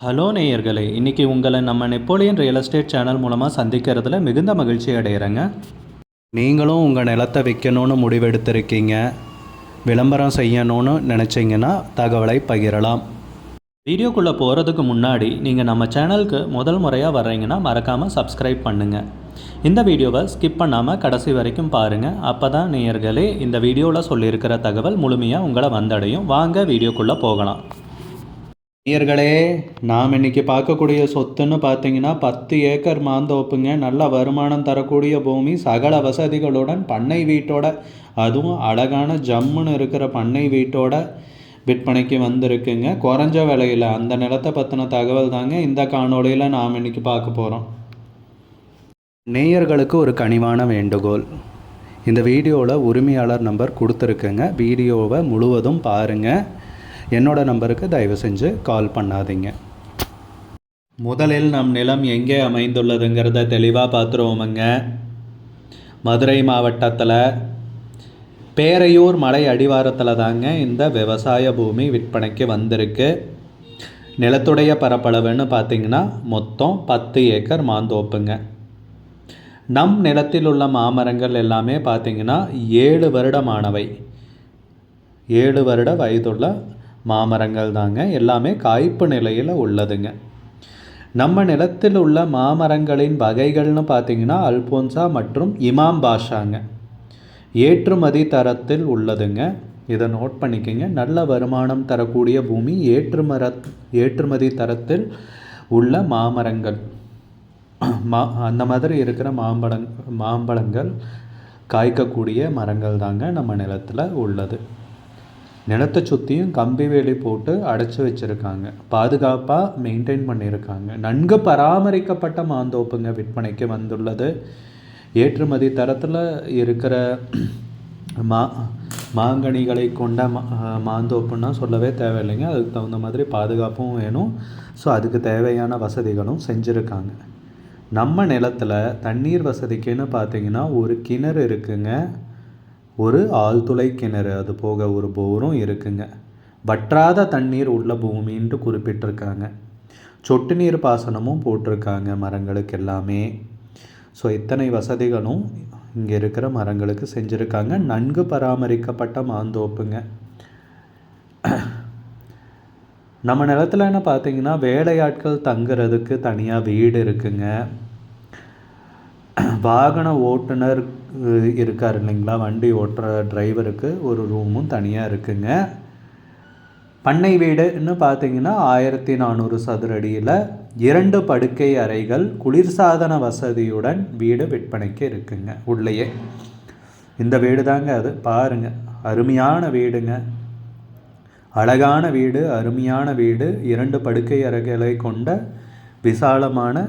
Hello நேயர்களே, இன்றைக்கி உங்களை நம்ம நெப்போலியன் ரியல் எஸ்டேட் சேனல் மூலமாக சந்திக்கிறதுல மிகுந்த மகிழ்ச்சி அடைகிறேங்க. நீங்களும் உங்கள் நிலத்தை விற்கணும்னு முடிவெடுத்திருக்கீங்க, விளம்பரம் செய்யணும்னு நினச்சிங்கன்னா தகவலை பகிரலாம். வீடியோக்குள்ளே போகிறதுக்கு முன்னாடி நீங்கள் நம்ம சேனலுக்கு முதல் முறையாக வர்றீங்கன்னா மறக்காமல் சப்ஸ்கிரைப் பண்ணுங்கள். இந்த வீடியோவை ஸ்கிப் பண்ணாமல் கடைசி வரைக்கும் பாருங்கள். அப்போ தான் நேயர்களே இந்த வீடியோவில் சொல்லியிருக்கிற தகவல் முழுமையாக உங்களை வந்தடையும். வாங்க வீடியோக்குள்ளே போகலாம். நேயர்களே, நாம் இன்றைக்கி பார்க்கக்கூடிய சொத்துன்னு பார்த்தீங்கன்னா 10 ஏக்கர் மாந்தோப்புங்க. நல்ல வருமானம் தரக்கூடிய பூமி, சகல வசதிகளுடன் பண்ணை வீட்டோட, அதுவும் அழகான ஜம்முன்னு இருக்கிற பண்ணை வீட்டோட விற்பனைக்கு வந்திருக்குங்க. குறைஞ்ச விலையில் அந்த நிலத்தை பற்றின தகவல் தாங்க இந்த காணொளியில் நாம் இன்றைக்கி பார்க்க போகிறோம். நேயர்களுக்கு ஒரு கனிவான வேண்டுகோள், இந்த வீடியோவில் உரிமையாளர் நம்பர் கொடுத்துருக்குங்க. வீடியோவை முழுவதும் பாருங்கள். என்னோட நம்பருக்கு தயவு செஞ்சு கால் பண்ணாதீங்க. முதலில் நம் நிலம் எங்கே அமைந்துள்ளதுங்கிறத தெளிவாக பார்த்துருவோமுங்க. மதுரை மாவட்டத்தில் பேரையூர் மலை அடிவாரத்தில் தாங்க இந்த விவசாய பூமி விற்பனைக்கு வந்திருக்கு. நிலத்துடைய பரப்பளவுன்னு பார்த்திங்கன்னா மொத்தம் 10 ஏக்கர் மாந்தோப்புங்க. நம் நிலத்தில் உள்ள மாமரங்கள் எல்லாமே பார்த்திங்கன்னா 7 வருடமானவை, 7 வருட வயதுள்ள மாமரங்கள் தாங்க. எல்லாமே காய்ப்பு நிலையில் உள்ளதுங்க. நம்ம நிலத்தில் உள்ள மாமரங்களின் வகைகள்னு பார்த்திங்கன்னா அல்போன்சா மற்றும் இமாம் பாஷாங்க. ஏற்றுமதி தரத்தில் உள்ளதுங்க. இதை நோட் பண்ணிக்கோங்க. நல்ல வருமானம் தரக்கூடிய பூமி, ஏற்றுமதி தரத்தில் உள்ள மாமரங்கள், அந்த மாதிரி இருக்கிற மாம்பழங்கள் காய்க்கக்கூடிய மரங்கள் தாங்க நம்ம நிலத்தில் உள்ளது. நிலத்தை சுற்றியும் கம்பி வேலி போட்டு அடைச்சி வச்சுருக்காங்க, பாதுகாப்பாக மெயின்டைன் பண்ணியிருக்காங்க. நன்கு பராமரிக்கப்பட்ட மாந்தோப்புங்க விற்பனைக்கு வந்துள்ளது. ஏற்றுமதி தரத்தில் இருக்கிற மாங்கனிகளை கொண்ட மாந்தோப்புன்னா சொல்லவே தேவையில்லைங்க. அதுக்கு தகுந்த மாதிரி பாதுகாப்பும் வேணும். ஸோ அதுக்கு தேவையான வசதிகளும் செஞ்சுருக்காங்க. நம்ம நிலத்தில் தண்ணீர் வசதிக்குன்னு பார்த்திங்கன்னா ஒரு கிணறு இருக்குங்க, ஒரு ஆழ்துளை கிணறு, அது போக ஒரு போரும் இருக்குங்க. வற்றாத தண்ணீர் உள்ள பூமின்ட்டு குறிப்பிட்டிருக்காங்க. சொட்டு நீர் பாசனமும் போட்டிருக்காங்க மரங்களுக்கு எல்லாமே. ஸோ இத்தனை வசதிகளும் இங்கே இருக்கிற மரங்களுக்கு செஞ்சுருக்காங்க. நன்கு பராமரிக்கப்பட்ட மாந்தோப்புங்க. நம்ம நிலத்தில் என்ன பார்த்திங்கன்னா வேலையாட்கள் தங்குறதுக்கு தனியாக வீடு இருக்குங்க. வாகன ஓட்டுநர் இருக்கார் இல்லைங்களா, வண்டி ஓட்டுற டிரைவருக்கு ஒரு ரூமும் தனியாக இருக்குங்க. பண்ணை வீடுன்னு பார்த்தீங்கன்னா 1400 சதுர அடியில் 2 படுக்கை அறைகள், குளிர்சாதன வசதியுடன் வீடு விற்பனைக்கு இருக்குங்க உள்ளேயே. இந்த வீடு தாங்க அது. பாருங்கள், அருமையான வீடுங்க, அழகான வீடு, அருமையான வீடு. 2 படுக்கை அறைகளை கொண்ட விசாலமான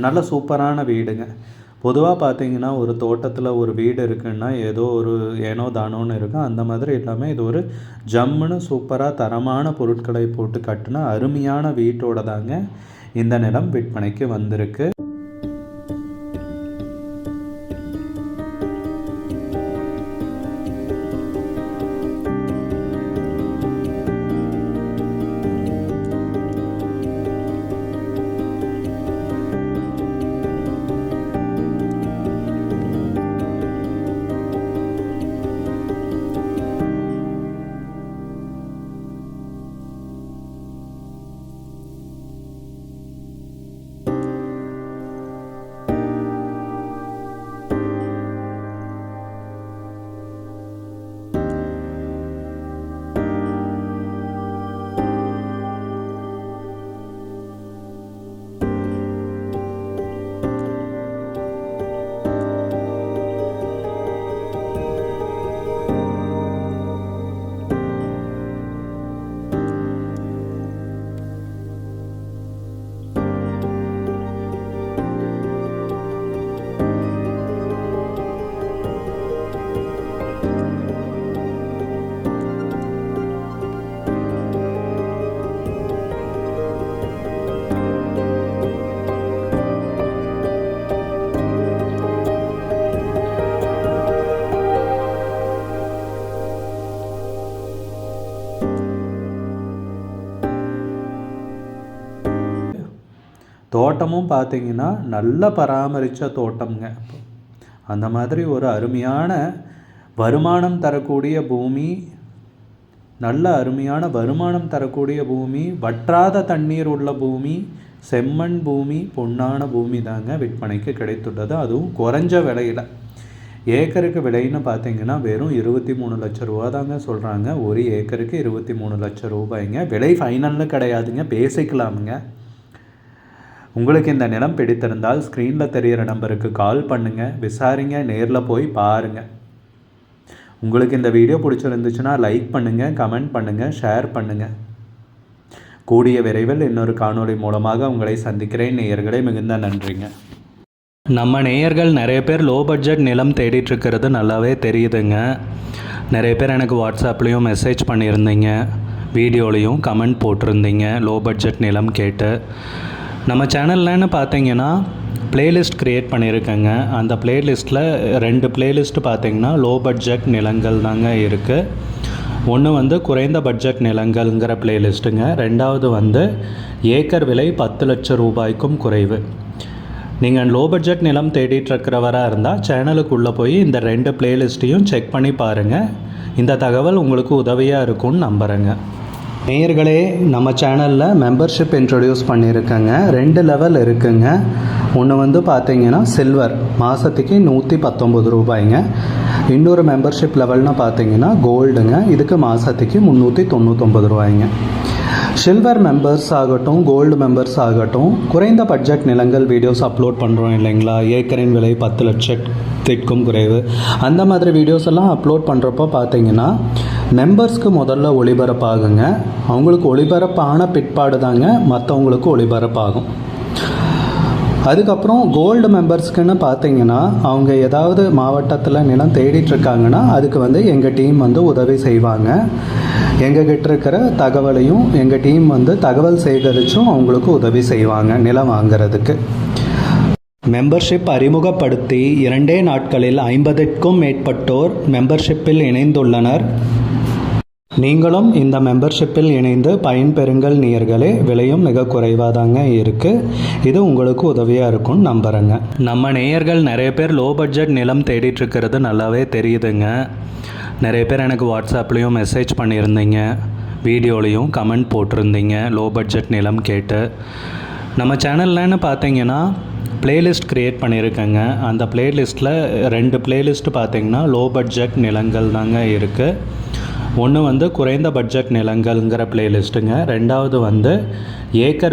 நல்ல சூப்பரான வீடுங்க. பொதுவாக பார்த்தீங்கன்னா ஒரு தோட்டத்தில் ஒரு வீடு இருக்குன்னா ஏனோ தானோன்னு இருக்கும். அந்த மாதிரி எல்லாமே இது ஒரு ஜம்முன்னு சூப்பராக தரமான பொருட்களை போட்டு கட்டின அருமையான வீட்டோட தாங்க இந்த நிலம் விற்பனைக்கு வந்திருக்கு. தோட்டமும் பார்த்திங்கன்னா நல்ல பராமரித்த தோட்டம்ங்க. அந்த மாதிரி ஒரு அருமையான வருமானம் தரக்கூடிய பூமி, நல்ல அருமையான வருமானம் தரக்கூடிய பூமி, வற்றாத தண்ணீர் உள்ள பூமி, செம்மண் பூமி, பொன்னான பூமி தாங்க விற்பனைக்கு கிடைத்துள்ளது. அதுவும் குறைஞ்ச விலையில். ஏக்கருக்கு விலைன்னு பார்த்தீங்கன்னா வெறும் 23 லட்ச ரூபா தாங்க சொல்கிறாங்க. ஒரு ஏக்கருக்கு 23 லட்சம் ரூபாய்ங்க. விலை ஃபைனல்னு கிடையாதுங்க, பேசிக்கலாமுங்க. உங்களுக்கு இந்த நிலம் பிடித்திருந்தால் ஸ்க்ரீனில் தெரிகிற நம்பருக்கு கால் பண்ணுங்கள், விசாரிங்க, நேரில் போய் பாருங்கள். உங்களுக்கு இந்த வீடியோ பிடிச்சிருந்துச்சுன்னா லைக் பண்ணுங்கள், கமெண்ட் பண்ணுங்கள், ஷேர் பண்ணுங்கள். கூடிய விரைவில் இன்னொரு காணொளி மூலமாக உங்களை சந்திக்கிறேன். நேயர்களே, மிகுந்த நன்றிங்க. நம்ம நேயர்கள் நிறைய பேர் லோ பட்ஜெட் நிலம் தேடிட்டுருக்கிறது நல்லாவே தெரியுதுங்க. நிறைய பேர் எனக்கு வாட்ஸ்அப்லேயும் மெசேஜ் பண்ணியிருந்தீங்க, வீடியோலையும் கமெண்ட் போட்டிருந்தீங்க லோ பட்ஜெட் நிலம் கேட்டு. நம்ம சேனல்லன்னு பார்த்தீங்கன்னா பிளேலிஸ்ட் க்ரியேட் பண்ணியிருக்கேங்க. அந்த பிளேலிஸ்ட்டில் 2 பிளேலிஸ்ட்டு பார்த்தீங்கன்னா லோ பட்ஜெட் நிலங்கள் தாங்க இருக்குது. ஒன்று வந்து குறைந்த பட்ஜெட் நிலங்கள்ங்கிற பிளேலிஸ்ட்டுங்க. ரெண்டாவது வந்து ஏக்கர் விலை 10 லட்சம் ரூபாய்க்கும் குறைவு. நீங்கள் லோ பட்ஜெட் நிலம் தேடிட்டுருக்கிறவராக இருந்தால் சேனலுக்குள்ளே போய் இந்த 2 பிளேலிஸ்ட்டையும் செக் பண்ணி பாருங்கள். இந்த தகவல் உங்களுக்கு உதவியாக இருக்கும்னு நம்புகிறேங்க. நேயர்களே, நம்ம சேனலில் மெம்பர்ஷிப் இன்ட்ரடியூஸ் பண்ணியிருக்கேங்க. 2 லெவல் இருக்குங்க. ஒன்று வந்து பார்த்தீங்கன்னா சில்வர், மாதத்துக்கு 119 ரூபாய்ங்க. இன்னொரு மெம்பர்ஷிப் லெவல்னு பார்த்தீங்கன்னா கோல்டுங்க, இதுக்கு மாதத்துக்கு 399 ரூபாய்ங்க. சில்வர் மெம்பர்ஸ் ஆகட்டும், கோல்டு மெம்பர்ஸ் ஆகட்டும், குறைந்த பட்ஜெட் நிலங்கள் வீடியோஸ் அப்லோட் பண்ணுறோம் இல்லைங்களா, ஏக்கரின் விலை 10 லட்சத்திற்கும் குறைவு, அந்த மாதிரி வீடியோஸ் எல்லாம் அப்லோட் பண்ணுறப்போ பார்த்தீங்கன்னா மெம்பர்ஸ்க்கு முதல்ல ஒளிபரப்பாகுங்க. அவங்களுக்கு ஒளிபரப்பான பிற்பாடு தாங்க மற்றவங்களுக்கு ஒளிபரப்பாகும். அதுக்கப்புறம் கோல்டு மெம்பர்ஸ்க்குன்னு பார்த்தீங்கன்னா அவங்க ஏதாவது மாவட்டத்தில் நிலம் தேடிட்டுருக்காங்கன்னா அதுக்கு வந்து எங்கள் டீம் வந்து உதவி செய்வாங்க. எங்ககிட்ட இருக்கிற தகவலையும் எங்கள் டீம் வந்து தகவல் சேகரித்தும் அவங்களுக்கு உதவி செய்வாங்க நிலம் வாங்கிறதுக்கு. மெம்பர்ஷிப் அறிமுகப்படுத்தி 2 நாட்களில் 50க்கும் மேற்பட்டோர் மெம்பர்ஷிப்பில் இணைந்துள்ளனர். நீங்களும் இந்த மெம்பர்ஷிப்பில் இணைந்து பயன்பெறுங்கள் நேயர்களே. விலையும் மிக குறைவாக தாங்க இருக்குது. இது உங்களுக்கு உதவியாக இருக்கும்னு நம்புகிறேங்க. நம்ம நேயர்கள் நிறைய பேர் லோ பட்ஜெட் நிலம் தேடிட்டுருக்கிறது நல்லாவே தெரியுதுங்க. நிறைய பேர் எனக்கு வாட்ஸ்அப்லேயும் மெசேஜ் பண்ணியிருந்தீங்க, வீடியோலையும் கமெண்ட் போட்டிருந்தீங்க லோ பட்ஜெட் நிலம் கேட்டு. நம்ம சேனல்லன்னு பார்த்தீங்கன்னா பிளேலிஸ்ட் க்ரியேட் பண்ணியிருக்கேங்க. அந்த பிளேலிஸ்ட்டில் 2 பிளேலிஸ்ட்டு பார்த்தீங்கன்னா லோ பட்ஜெட் நிலங்கள் தாங்க இருக்குது. ஒன்று வந்து குறைந்த பட்ஜெட் நிலங்கள்ங்கிற பிளேலிஸ்ட்டுங்க. ரெண்டாவது வந்து ஏக்கர்